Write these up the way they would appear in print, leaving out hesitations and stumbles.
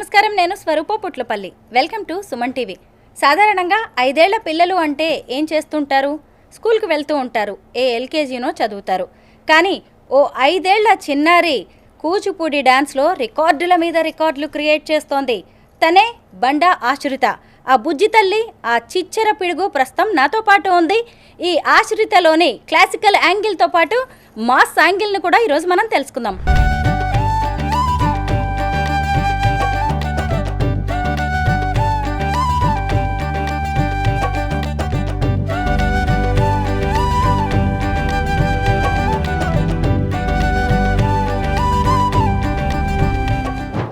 నమస్కారం, నేను Swaroopa Putlapalli. Welcome to Suman TV. సాధారణంగా 5 ఏళ్ల పిల్లలు అంటే ఏం చేస్తుంటారు? స్కూల్కి వెళ్తూ ఉంటారు, ఎల్కేజీనో చదువుతారు. కానీ ఓ 5 ఏళ్ల చిన్నారి కూచిపూడి డ్యాన్స్లో రికార్డుల మీద రికార్డులు క్రియేట్ చేస్తోంది. తనే బండా ఆశ్రిత. ఆ బుజ్జి తల్లి, ఆ చిచ్చెర పిడుగు ప్రస్తుతం నాతో పాటు ఉంది. ఈ ఆశ్రితలోని క్లాసికల్ యాంగిల్తో పాటు మాస్ యాంగిల్ని కూడా ఈరోజు మనం తెలుసుకుందాం.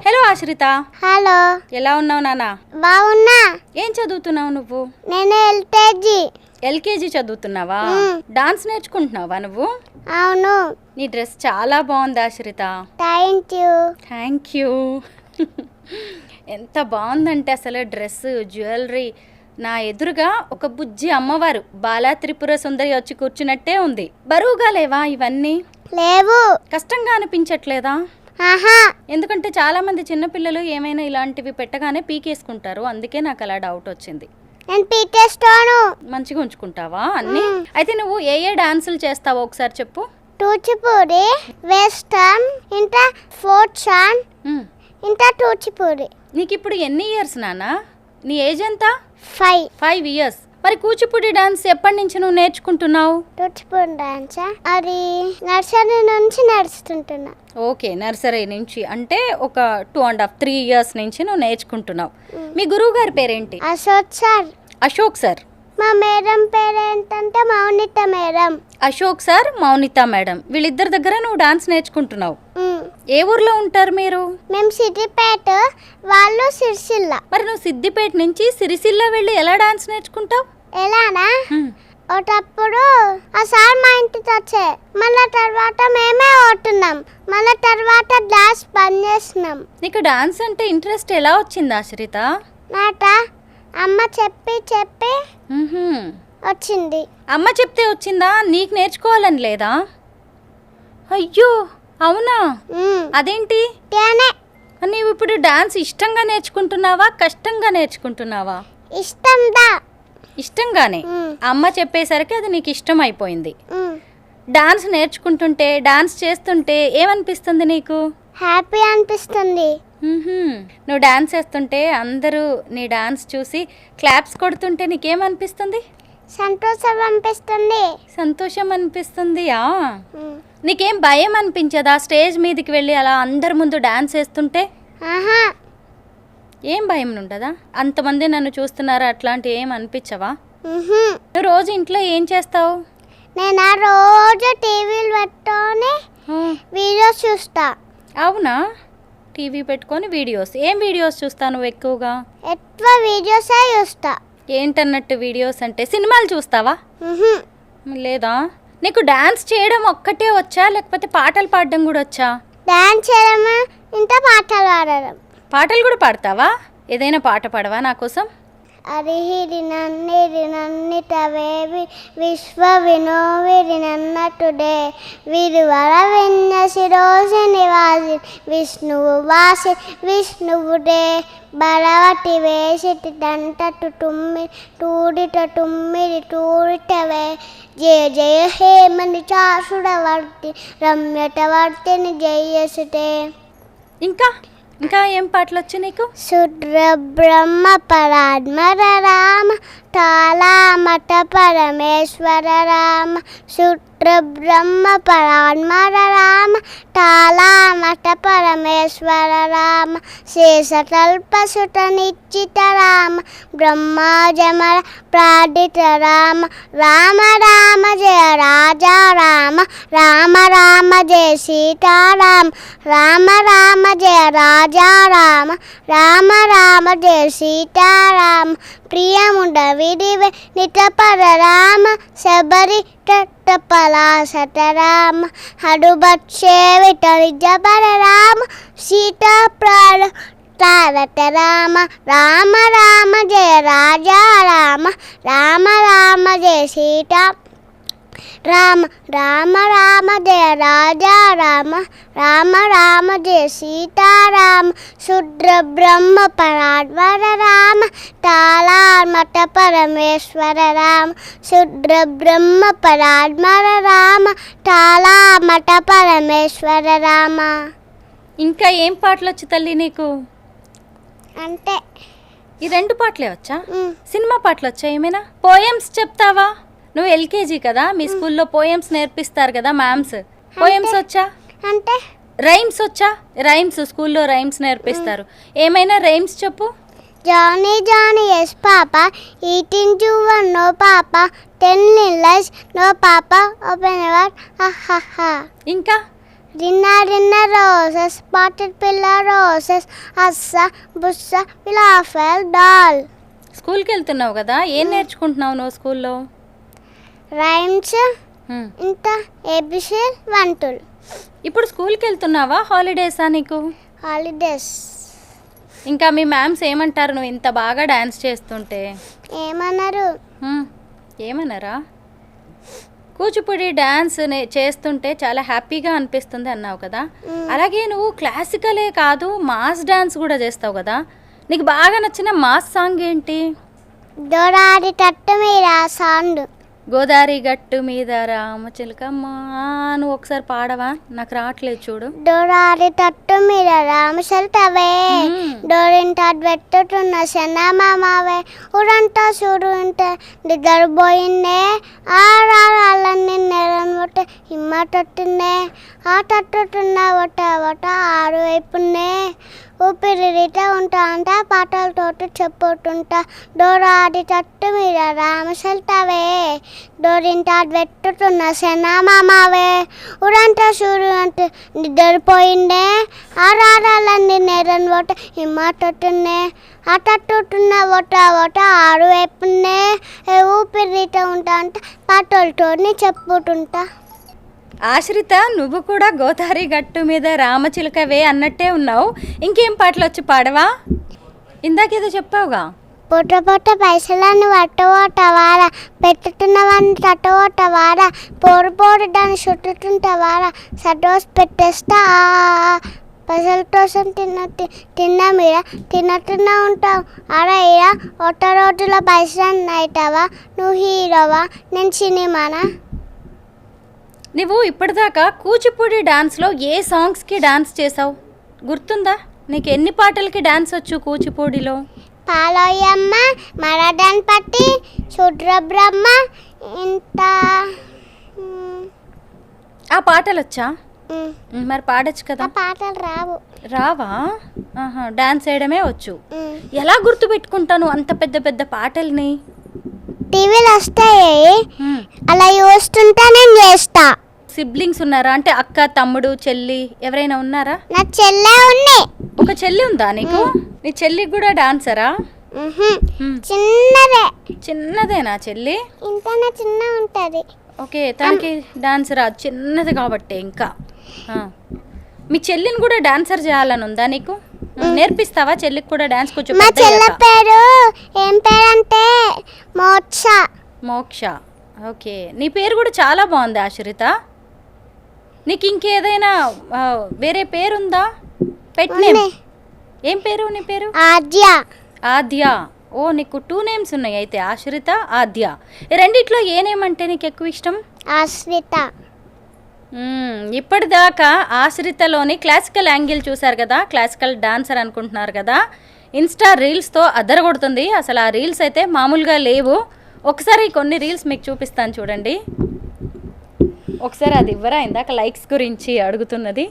హలో ఆశ్రిత. హలో, ఎలా ఉన్నావు నాన్న? బాగున్నా. ఏం చదువుతున్నావు నువ్వు? నేను ఎల్కేజీ చదువుతున్నావా? డాన్స్ నేర్చుకుంటున్నావా నువ్వు? అవును. నీ డ్రెస్ చాలా బాగుంది ఆశ్రిత. Thank you. ఎంత బాగుందంటే అసలు డ్రెస్, జ్యువెలరీ. నా ఎదురుగా ఒక బుజ్జి అమ్మవారు బాలా త్రిపుర సుందరి వచ్చి కూర్చున్నట్టే ఉంది. బరువుగా లేవా ఇవన్నీ? లేవు. కష్టంగా అనిపించట్లేదా? ఆహా. ఎందుకంటే చాలా మంది చిన్నపిల్లలు ఏమైనా ఇలాంటివి పెట్టగానే పీకేసుకుంటారు. అందుకే నాకు అలా డౌట్ వచ్చింది. నేను పీకేస్తాను. మంచిగా ఉంచుకుంటావా అన్ని? అయితే నువ్వు ఏ డాన్సులు చేస్తావో ఒకసారి చెప్పు. కూచిపూడి, వెస్టర్న్, ఇంకా ఫోర్ట్సాన్, ఇంకా కూచిపూడి. నీకు ఇప్పుడు ఎన్ని ఇయర్స్ నాన్న? నీ ఏజ్ ఎంత? 5 ఇయర్స్. మరి కూచిపూడి డాన్స్ ఎప్పటి నుంచి నువ్వు నేర్చుకుంటున్నావు? కూచిపూడి డాన్స్ అది నర్సరీ నుంచి నడుస్తుంటున్నా. ఓకే, నర్సరీ నుంచి అంటే ఒక 2.5 3 ఇయర్స్ నుంచి నువ్వు నేర్చుకుంటున్నావు. మీ గురువు గారి పేరేంటి? అశోక్ సార్. మా మేడం పేరు ఏంటంటే Mounitha madam. Ashok sir, Mounitha madam, వీళ్ళిద్దరి దగ్గర నువ్వు డాన్స్ నేర్చుకుంటున్నావు. ఏ ఊర్లో ఉంటారు మీరు? మేము సిద్దిపేట, వాళ్ళు సిరిసిల్ల. మరి నువ్వు సిద్దిపేట నుంచి సిరిసిల్ల వెళ్ళి ఎలా డాన్స్ నేర్చుకుంటావు? ఎలానా? ఒకప్పుడు ఆ సార్ మా ఇంటికి వచ్చే, మళ్ళీ తర్వాత మేమే ఓటున్నాం, మళ్ళీ తర్వాత డాన్స్ బంద్ చేసినాం. నీకు డాన్స్ అంటే ఇంట్రెస్ట్ ఎలా వచ్చింది ఆశ్రిత? నాట అమ్మ చెప్పి వచ్చింది. అమ్మ చెప్తే వచ్చిందా? నీకు నేర్చుకోవాలని లేదా? అయ్యో అవునా? అదేంటి? నీవు ఇప్పుడు డాన్స్ ఇష్టంగా నేర్చుకుంటున్నావా, కష్టంగా నేర్చుకుంటున్నావా? ఇష్టంగానే. అమ్మ చెప్పేసరికి అది నీకు ఇష్టం అయిపోయింది. డాన్స్ నేర్చుకుంటుంటే, డాన్స్ చేస్తుంటే ఏమనిపిస్తుంది నీకు? హ్యాపీ అనిపిస్తుంది. నువ్వు డాన్స్ చేస్తుంటే అందరూ నీ డాన్స్ చూసి క్లాప్స్ కొడుతుంటే నీకేమనిపిస్తుంది? సంతోషం అనిపిస్తుంది. సంతోషం అనిపిస్తుందియా? నీకేం భయం అనిపించదా స్టేజ్ మీదకి వెళ్ళి అలా అందరి ముందు డాన్స్ వేస్తుంటే? ఏం భయం ఉండదా? అంతమంది నన్ను చూస్తున్నారు, అట్లాంటి ఏం అనిపించవా? నువ్వు రోజు ఇంట్లో ఏం చేస్తావు? నేను రోజు టీవీలు పెట్టుకొని వీడియోస్ చూస్తా. అవునా? టీవీ పెట్టుకొని వీడియోస్. ఏం వీడియోస్ చూస్తావు నువ్వు ఎక్కువగా? ఎక్కువ వీడియోసే చూస్తా. ఏంటన్నట్టు వీడియోస్ అంటే? సినిమాలు చూస్తావా? లేదా? నీకు డాన్స్ చేయడం ఒక్కటే వచ్చా, లేకపోతే పాటలు పాడడం కూడా వచ్చా? డాన్స్ చేయడం ఇంకా పాటలు పాడడం. పాటలు కూడా పాడతావా? ఏదైనా పాట పాడవా నా కోసం? అరిహిరి నన్నిరి నన్నిటవేవి విశ్వ వినోవిరి నన్నటుడే విరువర విన్యసి రోజు నివాసి విష్ణువు వాసి విష్ణువుడే బలవటి వేసిటి దంటటు టూడిట తుమ్మిడి టూడిటవే జయ జయ హేమని చాసుడవర్తి రమ్యటవర్తిని జయసుటే. ఇంకా ఏం పాటలు వచ్చి నీకు? శుద్ర బ్రహ్మ పరాత్మర రామ తాళమట పరమేశ్వర రామ శుద్ర బ్రహ్మ పరాత్మర రామ తాళమట పరమేశ్వర రామ శేషతల్పసుత నిశ్చిత రామ బ్రహ్మాజమర ప్రార్థిత రామ రామ రామ జయ రాజా రామ రామ రామ జయ సీతారామ రామ రామ జయ రాజా రామ రామ రామ జయ సీతారామ ప్రియముండ విడివే నితపర రామ శబరి పలాసట రామ హడుబక్షే విటరి జబర రామ సీతా ప్రాణ తారట రామ రామ రామ జయ రాజా రామ రామ రామ జయ సీతా రామ రామ రామ జయ రాజా రామ రామ రామ జయ సీతారామ శుద్ర బ్రహ్మ పరాద్వర రామ తాళామట పరమేశ్వర రామ శుద్ర బ్రహ్మ పరాద్వర రామ తాళామట పరమేశ్వర రామ. ఇంకా ఏం పాటలు వచ్చు తల్లి నీకు? అంటే ఈ 2 పాటలే వచ్చా? సినిమా పాటలు వచ్చా ఏమైనా? పోయమ్స్ చెప్తావా? నువ్వు ఎల్కేజీ కదా, మీ స్కూల్లో పోయమ్స్ నేర్పిస్తారు కదా మ్యామ్స్. పోయమ్స్ వచ్చా? అంటే రైమ్స్ వచ్చా? రైమ్స్ స్కూల్లో రైమ్స్ నేర్పిస్తారు. ఏమైనా రైమ్స్ చెప్పు. Johnny Johnny yes papa eating జువన్ no papa 10 lies no papa open your హహహ. ఇంకా Dinner roses, spotted pillar roses, assa, bussa, pilafel, doll. స్కూల్కి వెళ్తున్నావు కదా, ఏం నేర్చుకుంటున్నావు నువ్వు స్కూల్లో? Rhymes, ఇంత ABC 1 2. ఇప్పుడు స్కూల్కి వెళ్తున్నావా, హాలిడేసా నీకు? హాలిడేస్. ఇంకా మీ మ్యామ్స్ ఏమంటారు నువ్వు ఇంత బాగా డాన్స్ చేస్తుంటే? ఏమన్నారు? ఏమన్నారా? కూచిపూడి డాన్స్ చేస్తుంటే చాలా హ్యాపీగా అనిపిస్తుంది అన్నావు కదా, అలాగే నువ్వు క్లాసికలే కాదు మాస్ డాన్స్ కూడా చేస్తావు కదా. నీకు బాగా నచ్చిన మాస్ సాంగ్ ఏంటి? దొరాడి తట్టు మీద సాంగ్. గోదావరి గట్టు మీద రామచిలకమ్మ. నువ్వు ఒకసారి పాడవా? నాకు రావట్లేదు చూడు. దొరాడి తట్టు మీద రామచిలకవే డోరింట పెట్టుతున్న శనమామవే ఊరంతా చూడు ఉంటే నిద్రపోయిందే ఆరాలన్నీ నెరనొట్ట హిమ్మ తట్టిందే ఆ తట్టుతున్న ఒట్ట ఒట్ట ఆరు వైపునే ఊపిరిట ఉంటా అంట పాటలతోటి చెప్పుతుంటా డోరాడి తట్టు మీద రామచిలకవే డోరింట పెట్టుతున్న శనమామవే ఊరంతా చూడు అంటే నిద్రపోయిందే ఆరాలన్నీ నెరన్ ఒట్ట హిమ్మ తట్టిందే ఆ తట్టుతున్న ఒట్ట ఒట్ట ఆరు వైపునే ఊపిరిట ఉంటా అంట పాటలతోని చెప్పుతుంటా. ఆశ్రిత, నువ్వు కూడా గోదావరి గట్టు మీద రామచిలకవే అన్నట్టే ఉన్నావు. ఇంకేం పాటలు వచ్చి పాడవా? ఇందాకేదో చెప్పావుగా. పొట్ట పొట్ట పైసలను పట్టవోటవారా పెట్టుతున్నవన్నీ తట్టవోటవారా పోరు పోరు దాన్ని చుట్టుతుంటవారా సడోస్ పెట్టేస్తా పైసల కోసం తిన్నా మీద తిన్నట్టున్నా ఉంటావు. అరా ఇరా ఒట్ట రోజుల పైసలు అవుతావా? నువ్వు హీరోవా, నేను సినిమానా? నువ్వు ఇప్పటిదాకా కూచిపూడి డాన్స్లో ఏ సాంగ్స్కి డాన్స్ చేసావు గుర్తుందా? నీకు ఎన్ని పాటలకి డాన్స్ వచ్చు కూచిపూడిలో? పాలోయమ్మ, మరదన్ పట్టి, శుద్ర బ్రహ్మ, ఇంత. ఆ పాటలు వచ్చా? మరి పాడొచ్చు కదా. పాటలు రావు. రావా? డాన్స్ వేయడమే వచ్చు. ఎలా గుర్తు పెట్టుకుంటాను అంత పెద్ద పెద్ద పాటల్ని? టీవీలో వస్తాయి, అలా చూస్తుంటా నేను చేస్తా. సిబ్లింగ్స్ ఉన్నారా? అంటే అక్క, తమ్ముడు, చెల్లి ఎవరైనా ఉన్నారా? నా చెల్లె ఉంది. ఒక చెల్లి ఉందా నీకు? నీ చెల్లికి కూడా డాన్సరా? చిన్నదే. చిన్నదేనా చెల్లి? ఇంతనే చిన్న ఉంటది. ఓకే, తనకి డాన్స్ రాదు, చిన్నది కాబట్టి. ఇంకా మీ చెల్లిని కూడా డాన్సర్ చేయాలని ఉందా నీకు? నేర్పిస్తావా చెల్లికి కూడా డాన్స్? కొంచెం మా చెల్లి పేరు ఏం పేరు అంటే మోక్ష. మోక్ష. ఓకే, నీ పేరు కూడా చాలా బాగుంది ఆశ్రిత. నీకు ఇంకేదైనా వేరే పేరుందా? పెట్ నేమ్ ఏం పేరు నీ పేరు? ఆద్య. ఆద్య. ఓ, నీకు 2 నేమ్స్ ఉన్నాయి అయితే, ఆశ్రిత, ఆద్య. రెండిట్లో ఏ నేమ్ అంటే నీకు ఎక్కువ ఇష్టం? ఆశ్రిత. ఇప్పటిదాకా ఆశ్రితలోని క్లాసికల్ యాంగిల్ చూసారు కదా, క్లాసికల్ డాన్సర్ అనుకుంటున్నారు కదా. ఇన్స్టా రీల్స్తో అదరగొడుతుంది అసలు. ఆ రీల్స్ అయితే మామూలుగా లేవు. ఒకసారి కొన్ని రీల్స్ మీకు చూపిస్తాను చూడండి. ఒకసారి అది ఇవ్వరా? ఇందాక లైక్స్ గురించి అడుగుతున్నది.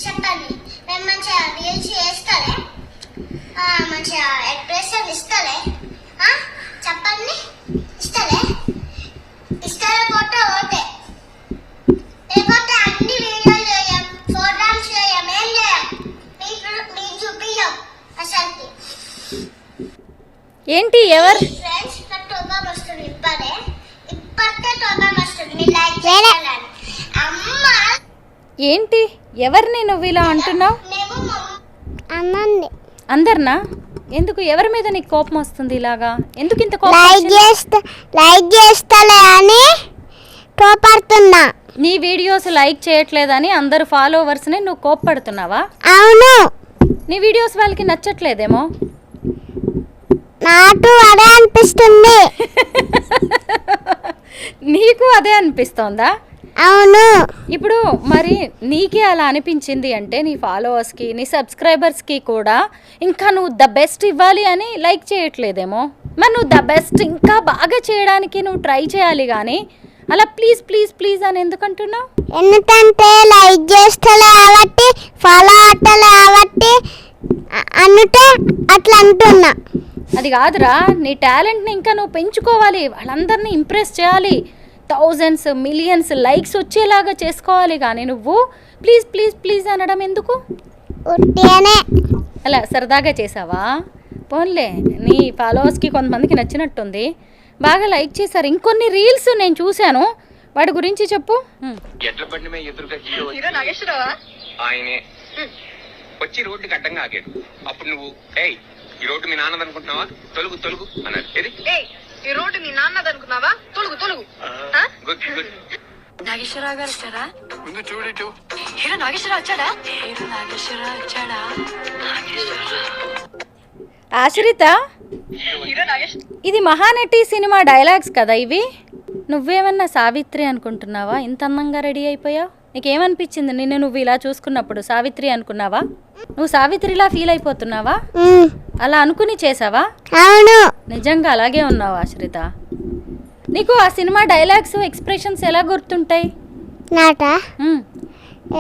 చెప్పండి, మేము మంచిగా రీల్స్ చేస్తారే, మంచిగా ఎక్స్ప్రెషన్ ఇస్తారే, చెప్పండి. ఇస్తారే పోతే ఓటే, లేకపోతే అన్ని వీడియోలు చేయం, ప్రోగ్రామ్స్ చేయం, ఏం చేయం. ఏంటి ఎవరు ఫ్రెండ్స్ నాకు తొందర వస్తుంది ఇప్పటికే తొందర వస్తుంది మీరు లైక్ చేయాలని అమ్మ ఏంటి ఎవరిని నువ్వు ఇలా అంటున్నావు? అన్నండి అందరినా? ఎందుకు ఎవరి మీద నీకు కోపం వస్తుంది ఇలాగా? ఎందుకు ఇంత కోపం లైక్ చేస్తలే అని కోపడుతున్నా. నీ వీడియోస్ లైక్ చేయట్లేదని అందరు ఫాలోవర్స్ని నువ్వు కోప్పడుతున్నావా? అవును. నీ వీడియోస్ వాళ్ళకి నచ్చట్లేదేమో. నాకు అదే అనిపిస్తుంది. నీకు అదే అనిపిస్తోందా? అవును. ఇప్పుడు మరి నీకే అలా అనిపించింది అంటే నీ ఫాలోవర్స్కి నీ సబ్స్క్రైబర్స్కి కూడా ఇంకా నువ్వు ద బెస్ట్ ఇవ్వాలి అని లైక్ చేయట్లేదేమో. మరి నువ్వు ద బెస్ట్ ఇంకా బాగా చేయడానికి నువ్వు ట్రై చేయాలి కానీ అలా ప్లీజ్ ప్లీజ్ ప్లీజ్ అని ఎందుకు అంటున్నావు? ఎందుకంటే లైక్ చేస్తలే కాబట్టి ఫాలో అవ్వట్లే కాబట్టి అంటే అట్లా అంటున్నా. అది కాదురా, నీ టాలెంట్ని ఇంకా నువ్వు పెంచుకోవాలి, వాళ్ళందరినీ ఇంప్రెస్ చేయాలి, థౌజండ్స్ మిలియన్స్ లైక్స్ వచ్చేలాగా చేసుకోవాలి. కానీ నువ్వు ప్లీజ్ ప్లీజ్ ప్లీజ్ అనడం ఎందుకు? అలా సరదాగా చేసావా? పోన్లే, నీ ఫాలోవర్స్కి కొంతమందికి నచ్చినట్టుంది, బాగా లైక్ చేశారు. ఇంకొన్ని రీల్స్ నేను చూశాను, వాటి గురించి చెప్పు. ఆయనే వచ్చి రోడ్డుకి అడ్డంగా ఆగాడు. అప్పుడు నువ్వు ఈ రోడ్డు మీ నాన్నది అనుకుంటున్నావా, తొలుగు తొలుగు అన్నాడు. ఈ రోడ్డు మీ నాన్నది అనుకున్నావా, తొలుగు తొలుగు. Good good. నాగేశ్వరరావు గారు వచ్చారా? ముందు చూడు. హీరో నాగేశ్వరరావు వచ్చాడా? హీరో నాగేశ్వరరావు వచ్చాడా? ఆశ్రిత, హీరో నాగేశ్వర ఇది మహానటి సినిమా డైలాగ్స్ కదా ఇవి. నువ్వేమన్నా సావిత్రి అనుకుంటున్నావా? ఇంత అందంగా రెడీ అయిపోయావు. నీకేమనిపించింది నిన్ను నువ్వు ఇలా చూసుకున్నప్పుడు? సావిత్రి అనుకున్నావా? నువ్వు సావిత్రిలా ఫీల్ అయిపోతున్నావా? అలా అనుకుని చేసావా? అవును. నిజంగా అలాగే ఉన్నావు ఆశ్రిత. నీకు ఆ సినిమా డైలాగ్స్ ఎక్స్ప్రెషన్స్ ఎలా గుర్తుంటాయి? నాట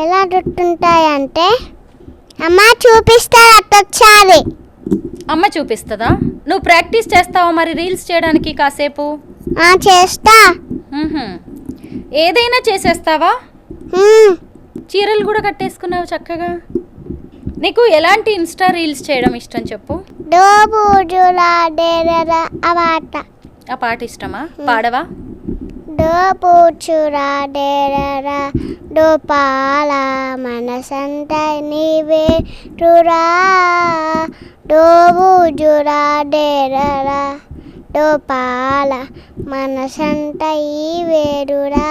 ఎలా గుర్తుంటాయి అంటే అమ్మ చూపిస్తారు అట్టొచ్చాది. అమ్మ చూపిస్తుందా? నువ్వు ప్రాక్టీస్ చేస్తావా మరి రీల్స్ చేయడానికి కాసేపు? చేస్తా. ఏదైనా చేసేస్తావా? చీరలు కూడా కట్టేసుకున్నావు చక్కగా. నీకు ఎలాంటి ఇన్స్టా రీల్స్ చేయడం ఇష్టం చెప్పు. ఆ పాట ఇష్టమా? పాడవా? డోపాల మనసంత నీవేరురా డోబుజురా డేరరా డోపాల మనసంత ఈ వేరురా.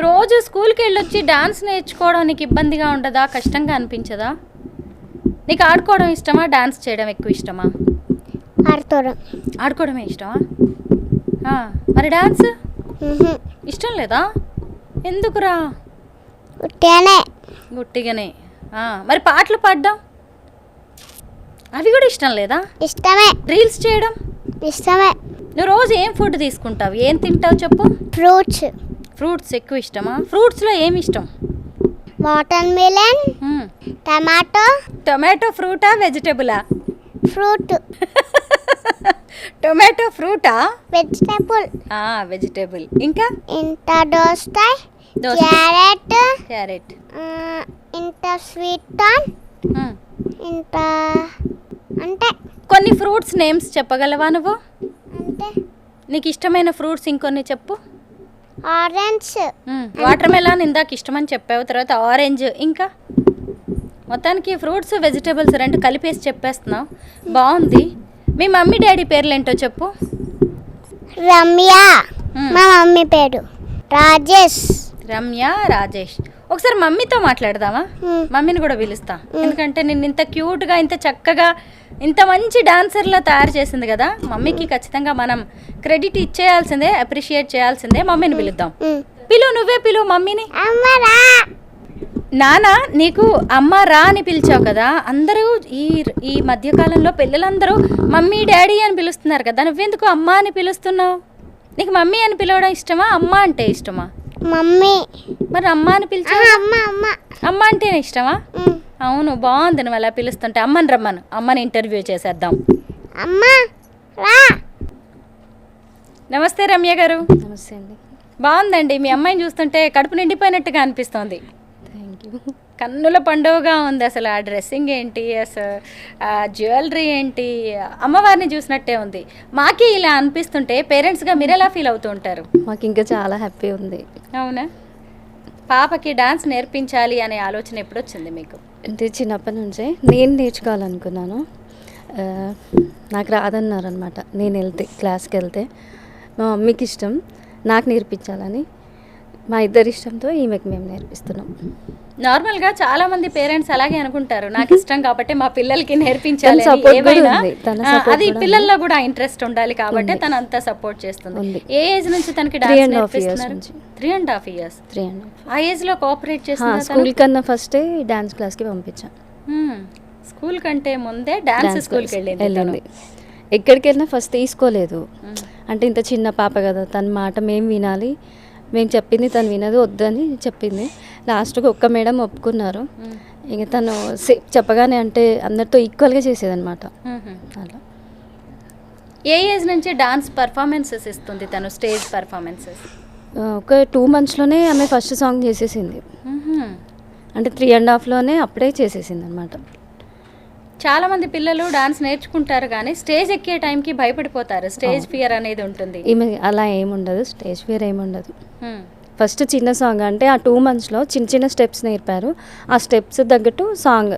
రోజు స్కూల్కి వెళ్ళొచ్చి డాన్స్ నేర్చుకోవడానికి ఇబ్బందిగా ఉండదా? కష్టంగా అనిపించదా? నీకు ఆడుకోవడం ఇష్టమా, డాన్స్ చేయడం ఎక్కువ ఇష్టమా? ఆడుకోవడమే ఇష్టమా? మరి డాన్స్ ఇష్టం లేదా? ఎందుకురా? గుట్టిగానే. మరి పాటలు పాడడం అవి కూడా ఇష్టం లేదా? ఇష్టమే. రీల్స్ చేయడం ఇష్టమే. నువ్వు రోజు ఏం ఫుడ్ తీసుకుంటావు, ఏం తింటావు చెప్పు? ఫ్రూట్స్ ఎక్కువ ఇష్టమా? ఫ్రూట్స్లో ఏమి ఇష్టం? వాటర్ మిలన్, టొమాటో ఫ్రూటా వెజిటబులా? ఫ్రూట్. టొమాటో ఫ్రూటా? వెజిటబుల్. వెజిటబుల్. ఇంకా దోసకాయ, క్యారెట్, ఇంత స్వీట్ కార్న్, ఇంత అంటే కొన్ని ఫ్రూట్స్ నేమ్స్ చెప్పగలవా నువ్వు? అంటే నీకు ఇష్టమైన ఫ్రూట్స్ ఇంకొన్ని చెప్పు. ఆరెంజ్, వాటర్ మెలాన్ ఇందాక ఇష్టమని చెప్పావు, తర్వాత ఆరెంజ్, ఇంకా మొత్తానికి ఫ్రూట్స్ వెజిటేబుల్స్ రెండు కలిపేసి చెప్పేస్తున్నావు. బాగుంది. మీ మమ్మీ డాడీ పేర్లు ఏంటో చెప్పు. రమ్య, మా మమ్మీ పేరు రాజేష్. రమ్య, రాజేష్. ఒకసారి మమ్మీతో మాట్లాడదామా? మమ్మీని కూడా పిలుస్తా, ఎందుకంటే నిన్ను ఇంత క్యూట్గా, ఇంత చక్కగా, ఇంత మంచి డాన్సర్లా తయారు చేసింది కదా. మమ్మీకి ఖచ్చితంగా మనం క్రెడిట్ ఇచ్చేయాల్సిందే, అప్రిషియేట్ చేయాల్సిందే. మమ్మీని పిలుద్దాం. నువ్వే పిలువు మమ్మీని. నాన్న, నీకు అమ్మ రా అని పిలిచావు కదా. అందరూ ఈ మధ్యకాలంలో పిల్లలందరూ మమ్మీ డాడీ అని పిలుస్తున్నారు కదా, నువ్వెందుకు అమ్మ అని పిలుస్తున్నావు? నీకు మమ్మీ అని పిలవడం ఇష్టమా, అమ్మ అంటే ఇష్టమా? మమ్మీ. మరి అమ్మ అని పిలిచావు. అమ్మ అంటేనే ఇష్టమా? అవును, బాగుంది నువ్వు అలా పిలుస్తుంటే. అమ్మని రమ్మను, అమ్మని ఇంటర్వ్యూ చేసేద్దాం. నమస్తే రమ్య గారు. నమస్తే అండి. బాగుందండి, మీ అమ్మాయిని చూస్తుంటే కడుపు నిండిపోయినట్టుగా అనిపిస్తోంది. Thank you. కన్నుల పండుగగా ఉంది అసలు. ఆ డ్రెస్సింగ్ ఏంటి, అసలు ఆ జ్యువెలరీ ఏంటి, అమ్మవారిని చూసినట్టే ఉంది. మాకే ఇలా అనిపిస్తుంటే పేరెంట్స్గా మీరు ఎలా ఫీల్ అవుతూ ఉంటారు? మాకు ఇంకా చాలా హ్యాపీ ఉంది. అవునా? పాపకి డాన్స్ నేర్పించాలి అనే ఆలోచన ఎప్పుడు వచ్చింది మీకు? అంటే చిన్నప్పటి నుంచే నేను నేర్చుకోవాలనుకున్నాను. ఆ, నాకు రాదన్నారు అనమాట. నేను క్లాస్కి వెళ్తే మా మమ్మీకి ఇష్టం నాకు నేర్పించాలని, మా ఇద్దరి ఇష్టంతో ఈమెకి మేము నేర్పిస్తున్నాం. నార్మల్గా చాలా మంది పేరెంట్స్ అలాగే అనుకుంటారు, నాకు ఇష్టం కాబట్టి మా పిల్లలకి నేర్పించాలి తన support కూడా ఏవైనా. ఉంది. తన support అది కూడా పిల్లల్లో కూడా ఇంట్రెస్ట్ ఉండాలి కాబట్టి తను అంతా సపోర్ట్ చేస్తుంది. ఉంది. ఏ ఏజ్ నుంచి తనకి 3.5 years నుంచి. 3.5 years. 3.5. ఆ ఏజ్ లో కోఆపరేట్ చేస్తుంది. స్కూల్ కన్నా ఫస్టే డాన్స్ క్లాస్కి పంపించాను. స్కూల్ కంటే ముందే డాన్స్ స్కూల్కి వెళ్ళింది. ఎక్కడికి వెళ్ళినా ఫస్ట్ తీసుకోలేదు. అంటే ఇంత చిన్న పాప కదా, తన మాట మేము వినాలి, మేము చెప్పింది తను వినదు, వద్దని చెప్పింది. లాస్ట్కి ఒక్క మేడం ఒప్పుకున్నారు. ఇంక తను చెప్పగానే అంటే అందరితో ఈక్వల్గా చేసేదన్నమాట. అలా ఏ ఏజ్ నుంచి డాన్స్ పర్ఫార్మెన్సెస్ ఇస్తుంది తను, స్టేజ్ పర్ఫార్మెన్సెస్? ఒక 2 monthsలోనే ఆమె ఫస్ట్ సాంగ్ చేసేసింది. అంటే 3.5లోనే అప్పుడే చేసేసింది అనమాట. చాలా మంది పిల్లలు డాన్స్ నేర్చుకుంటారు కానీ స్టేజ్ ఎక్కే టైంకి భయపడిపోతారు. స్టేజ్ ఫియర్ అనేది ఉంటుంది. ఈమె అలా ఏముండదు, స్టేజ్ ఫియర్ ఏముండదు. ఫస్ట్ చిన్న సాంగ్ అంటే ఆ 2 monthsలో చిన్న చిన్న స్టెప్స్ నేర్పారు. ఆ స్టెప్స్ తగ్గట్టు సాంగ్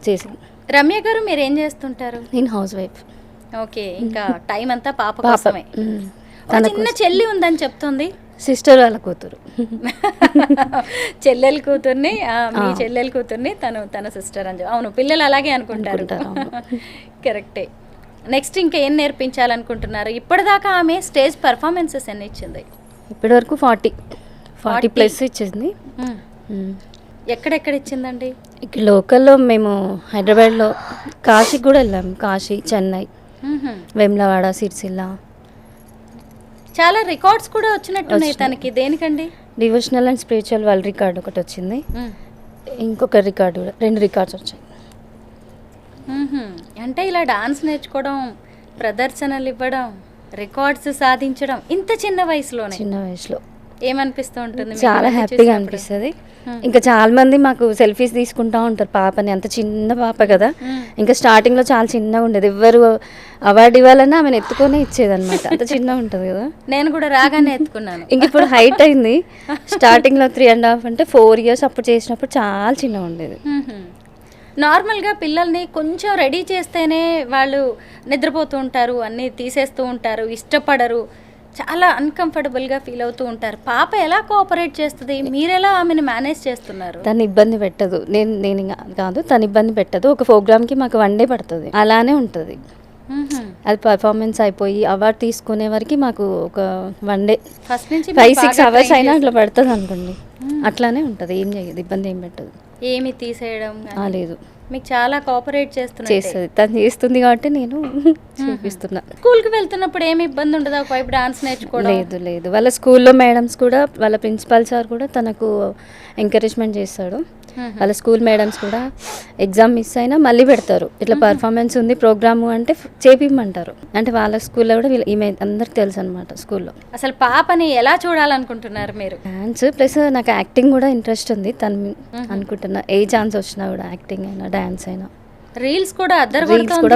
చేసింది. రమ్య గారు మీరు ఏం చేస్తుంటారు? నేను హౌస్ వైఫ్. ఓకే, ఇంకా టైం అంతా పాప కోసమే. ఒక తన చిన్న చెల్లి ఉందని చెప్తుంది. సిస్టర్ వాళ్ళ కూతురు. చెల్లెల కూతుర్ని, మీ చెల్లెల కూతుర్ని తన సిస్టర్ అని అవును, పిల్లలు అలాగే అనుకుంటారు. కరెక్టే. నెక్స్ట్ ఇంకా ఏం నేర్పించాలనుకుంటున్నారు? ఇప్పటిదాకా ఆమె స్టేజ్ పర్ఫార్మెన్సెస్ ఎన్ని ఇచ్చింది? ఇప్పటి వరకు 40+ ఇచ్చింది. ఎక్కడెక్కడ ఇచ్చిందండి? ఇక్కడ లోకల్లో మేము హైదరాబాద్లో కాశీకి కూడా వెళ్ళాము. కాశీ, చెన్నై, వేములవాడ, సిరిసిల్ల. చాలా రికార్డ్స్ కూడా వచ్చినట్టున్నాయి తనకి. దేనికండి? Devotional and spiritual world record ఒకటి వచ్చింది. ఇంకొక రికార్డు కూడా, 2 రికార్డ్స్ వచ్చాయి. అంటే ఇలా డాన్స్ నేర్చుకోవడం, ప్రదర్శనలు ఇవ్వడం, రికార్డ్స్ సాధించడం ఇంత చిన్న వయసులో ఏమనిపిస్తూ ఉంటుంది? చాలా హ్యాపీగా అనిపిస్తుంది. ఇంకా చాలా మంది మాకు సెల్ఫీస్ తీసుకుంటా ఉంటారు పాపని. అంత చిన్న పాప కదా, ఇంకా స్టార్టింగ్లో చాలా చిన్నగా ఉండేది. ఎవరు అవార్డు ఇవ్వాలన్నా ఆమెను ఎత్తుకొని ఇచ్చేదన్నమాట, అంత చిన్నగా ఉంటుంది కదా. నేను కూడా రాగానే ఎత్తుకున్నాను. ఇంక ఇప్పుడు హైట్ అయింది. స్టార్టింగ్లో 3.5 అంటే 4 years అప్పుడు చేసినప్పుడు చాలా చిన్నగా ఉండేది. నార్మల్గా పిల్లల్ని కొంచెం రెడీ చేస్తేనే వాళ్ళు నిద్రపోతూ ఉంటారు, అన్నీ తీసేస్తూ ఉంటారు, ఇష్టపడరు, చాలా అన్కంఫర్టబుల్గా ఫీల్ అవుతూ ఉంటారు. పాప ఎలా కోఆపరేట్ చేస్తుంది? మీరెలా ఆమెను మేనేజ్ చేస్తున్నారు? తను ఇబ్బంది పెట్టదు. నేను కాదు, తను ఇబ్బంది పెట్టదు. ఒక ప్రోగ్రామ్కి మాకు 1 day పడుతుంది, అలానే ఉంటుంది. అది పర్ఫార్మెన్స్ అయిపోయి అవార్డు తీసుకునే వరకు మాకు ఒక 1 day, ఫస్ట్ నుంచి 5-6 hours అయినా అట్లా పడుతుంది అనుకోండి. అట్లానే ఉంటుంది, ఏం చేయదు, ఇబ్బంది ఏం పెట్టదు. ఏమి తీసేయడం లేదు, మీకు చాలా కోఆపరేట్ చేస్తుంది. తను చేస్తుంది కాబట్టి నేను చూపిస్తున్నా. స్కూల్కి వెళ్తున్నప్పుడు ఏమి ఇబ్బంది ఉండదు? ఒకవైపు డాన్స్ నేర్చుకోవడం లేదు. వాళ్ళ స్కూల్లో మేడమ్స్ కూడా, వాళ్ళ ప్రిన్సిపల్ సార్ కూడా తనకు ఎంకరేజ్మెంట్ చేస్తాడు. వాళ్ళ స్కూల్ మేడమ్స్ కూడా ఎగ్జామ్ మిస్ అయినా మళ్ళీ పెడతారు. ఇట్లా పర్ఫార్మెన్స్ ఉంది ప్రోగ్రాము అంటే చేపిమ్మంటారు. అంటే వాళ్ళ స్కూల్లో కూడా ఈమె అందరికి తెలుసు అనమాట స్కూల్లో. అసలు పాపని ఎలా చూడాలనుకుంటున్నారు మీరు? డాన్స్ ప్లస్ నాకు యాక్టింగ్ కూడా ఇంట్రెస్ట్ ఉంది. తను అనుకుంటున్నా ఏ ఛాన్స్ వచ్చినా కూడా యాక్టింగ్ అయినా డాన్స్ అయినా. రీల్స్ కూడా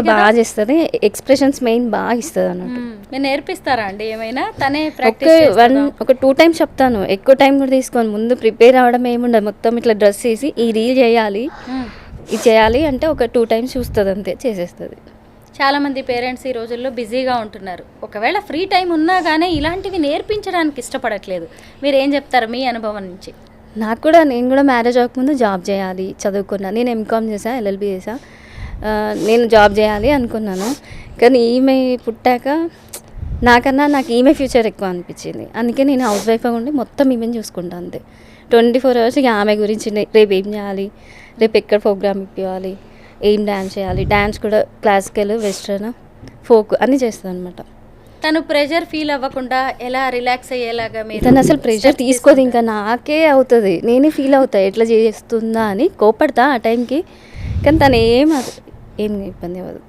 బాగా చేస్తుంది, ఎక్స్ప్రెషన్స్ మెయిన్ బాగా ఇస్తుంది అన్నట్టు. మీరు నేర్పిస్తారా అండి ఏమైనా? తనే ప్రాక్టీస్ ఒక 2 times చెప్తాను, ఎక్కువ టైం కూడా తీసుకోను. ముందు ప్రిపేర్ అవ్వడం ఏముండదు, మొత్తం ఇట్లా డ్రెస్ వేసి ఈ రీల్ చేయాలి, ఇది చేయాలి అంటే ఒక 2 times చూస్తుంది, అంతే చేసేస్తుంది. చాలామంది పేరెంట్స్ ఈ రోజుల్లో బిజీగా ఉంటున్నారు. ఒకవేళ ఫ్రీ టైం ఉన్నా కానీ ఇలాంటివి నేర్పించడానికి ఇష్టపడట్లేదు. మీరు ఏం చెప్తారు మీ అనుభవం నుంచి? నేను కూడా మ్యారేజ్ అవ్వకముందు జాబ్ చేయాలి చదువుకున్నా. నేను ఎంకామ్ చేసా, LLB చేసా. నేను జాబ్ చేయాలి అనుకున్నాను. కానీ ఈమె పుట్టాక నాకు ఈమె ఫ్యూచర్ ఎక్కువ అనిపించింది. అందుకే నేను హౌస్ వైఫ్గా ఉండి మొత్తం ఈమెను చూసుకుంటాను అంతే. 24 hours ఇక ఆమె గురించి రేపు ఏం చేయాలి, రేపు ఎక్కడ ప్రోగ్రామ్ ఇప్పించాలి, ఏం డ్యాన్స్ చేయాలి, డ్యాన్స్ కూడా క్లాసికల్, వెస్ట్రన్, ఫోక్ అన్నీ చేస్తుంది అనమాట. తను ప్రెషర్ ఫీల్ అవ్వకుండా ఎలా రిలాక్స్ అయ్యేలాగా మీరు? తను అసలు ప్రెషర్ తీసుకోదు, ఇంకా నాకే అవుతుంది, నేనే ఫీల్ అవుతా ఎట్లా చేస్తుందా అని కోపడతా ఆ టైంకి. కానీ తను ఏం ఇబ్బంది అవ్వదు.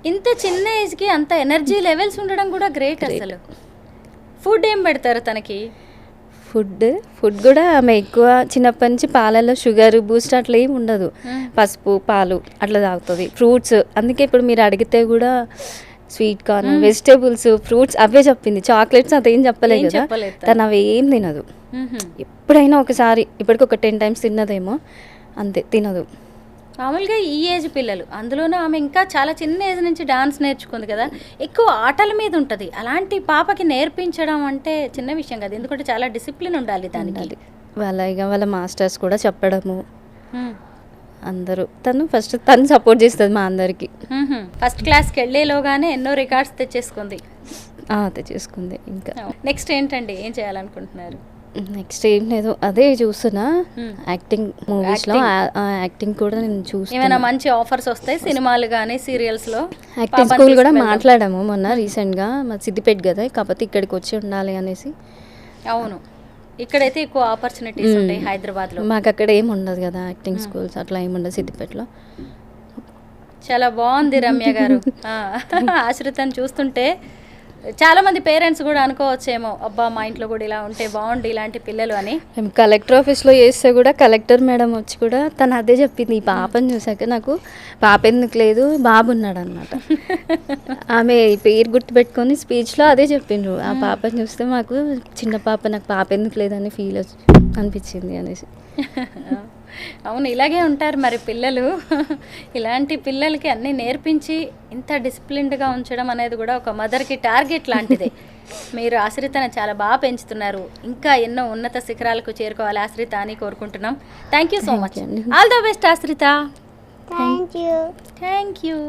ఇంత చిన్న ఏజ్కి అంత ఎనర్జీ లెవెల్స్ ఉండడం కూడా గ్రేట్. అసలు ఫుడ్ ఏం పెడతారు తనకి? ఫుడ్ కూడా ఆమె ఎక్కువ చిన్నప్పటి నుంచి పాలల్లో షుగర్ బూస్ట్ అట్లా ఏమి ఉండదు, పసుపు పాలు అట్లా తాగుతుంది. ఫ్రూట్స్ అందుకే ఇప్పుడు మీరు అడిగితే కూడా స్వీట్ కార్న్ వెజిటేబుల్స్ ఫ్రూట్స్ అవే చెప్పింది. చాక్లెట్స్ అదేం చెప్పలేదు ఏం కదా, చెప్పలేదు తను. తను అవి ఏం తినదు. ఎప్పుడైనా ఒకసారి ఇప్పటికి ఒక 10 times తిన్నదేమో, అంతే, తినదు. మామూలుగా ఈ ఏజ్ పిల్లలు, అందులోనూ ఆమె ఇంకా చాలా చిన్న ఏజ్ నుంచి డాన్స్ నేర్చుకుంది కదా, ఎక్కువ ఆటల మీద ఉంటుంది. అలాంటి పాపకి నేర్పించడం అంటే చిన్న విషయం కదా, ఎందుకంటే చాలా డిసిప్లిన్ ఉండాలి దానికి. అది వాళ్ళ మాస్టర్స్ కూడా చెప్పడము అందరూ, తను సపోర్ట్ చేస్తుంది మా అందరికి. ఫస్ట్ క్లాస్కి వెళ్ళేలోగానే ఎన్నో రికార్డ్స్ తెచ్చేసుకుంది. తెచ్చేసుకుంది. ఇంకా నెక్స్ట్ ఏంటండి, ఏం చేయాలనుకుంటున్నారు? నెక్స్ట్ ఏం లేదు, అదే చూస్తున్నా యాక్టింగ్ మూవీస్లో. యాక్టింగ్ కూడా నేను చూస్తున్నా. ఏమైనా మంచి ఆఫర్స్ వస్తాయి సినిమాలు కానీ సీరియల్స్లో? యాక్టింగ్ స్కూల్ కూడా మాట్లాడాము మొన్న రీసెంట్గా, మా సిద్దిపేట కదా, కాకపోతే ఇక్కడికి వచ్చి ఉండాలి అనేసి. అవును, ఇక్కడైతే ఎక్కువ ఆపర్చునిటీస్ ఉంటాయి హైదరాబాద్లో. మాకు అక్కడ ఏమి ఉండదు కదా యాక్టింగ్ స్కూల్స్, అట్లా ఏమి ఉండదు సిద్దిపేటలో. చాలా బాగుంది రమ్య గారు. ఆశ్రితను చూస్తుంటే చాలా మంది పేరెంట్స్ కూడా అనుకోవచ్చేమో, అబ్బా మా ఇంట్లో కూడా ఇలా ఉంటే బాగుండు ఇలాంటి పిల్లలు అని. మేము కలెక్టర్ ఆఫీస్లో చేస్తే కూడా కలెక్టర్ మేడం వచ్చి కూడా తను అదే చెప్పింది, ఈ పాపని చూసాక నాకు పాప ఎందుకు లేదు బాబు ఉన్నాడు అనమాట. ఆమె పేరు గుర్తుపెట్టుకొని స్పీచ్లో అదే చెప్పిండ్రు, ఆ పాపని చూస్తే మాకు చిన్న పాప, నాకు పాప ఎందుకు లేదని ఫీల్ అనిపించింది అనేసి. అవును, ఇలాగే ఉంటారు మరి పిల్లలు. ఇలాంటి పిల్లలకి అన్నీ నేర్పించి ఇంత డిసిప్లిన్డ్గా ఉంచడం అనేది కూడా ఒక మదర్కి టార్గెట్ లాంటిదే. మీరు ఆశ్రితను చాలా బాగా పెంచుతున్నారు, ఇంకా ఎన్నో ఉన్నత శిఖరాలకు చేరుకోవాలి ఆశ్రిత అని కోరుకుంటున్నాం. Thank you so much. All the best Ashritha. Thank you. Thank you.